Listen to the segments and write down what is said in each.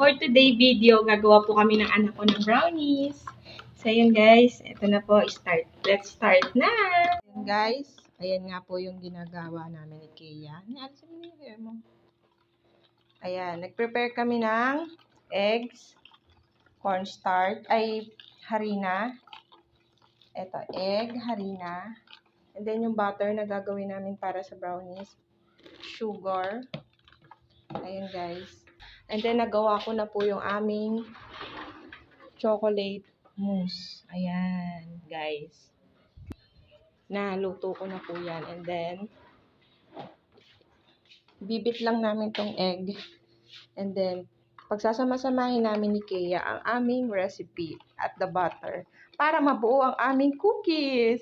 for today video, gagawa po kami ng anak ko ng brownies. So, yun guys. Ito na po, start. Let's start na! Ayan guys. Ayan nga po yung ginagawa namin ni Kea. Alisin mo yung hair mo. Ayan. Nag-prepare kami ng eggs, cornstarch, harina. Ito, egg, harina. And then yung butter na gagawin namin para sa brownies. Sugar. Ayan guys. And then nagawa ko na po yung aming chocolate mousse. Ayan guys. Naluto ko na po yan. And then bibit lang namin tong egg. And then pagsasama-samahin namin ni Kea ang aming recipe at the butter para mabuo ang aming cookies.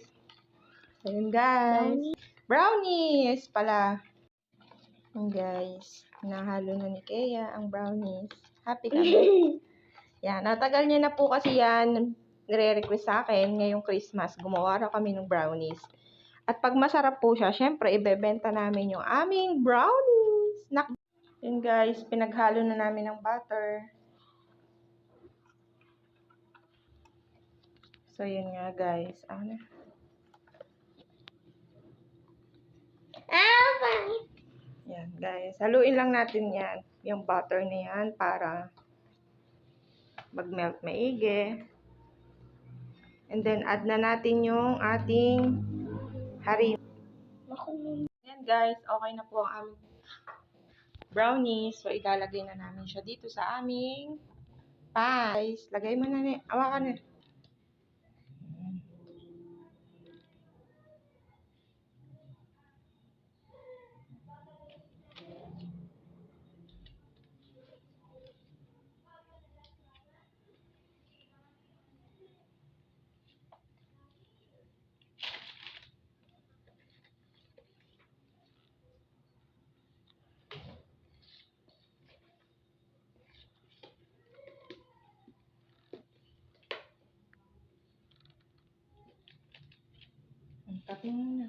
Ayan guys. Brownies pala. Ayan guys. Nahalo na ni Kea ang brownies. Happy kami. Yan. Natagal niya na po kasi yan. Nire-request sa akin ngayong Christmas. Gumawa raw kami ng brownies. At pag masarap po siya, syempre ibebenta namin yung aming brownies. Yun guys. Pinaghalo na namin ng butter. So yun nga guys. Yan guys. Haluin lang natin yan. Yung butter na yan para mag-melt maigi. And then add na natin yung ating harina. Yan guys. Okay na po ang aming brownies. So ilalagay na namin siya dito sa aming pan. Guys, lagay mo na niya. Awakan na. Tapin mo na.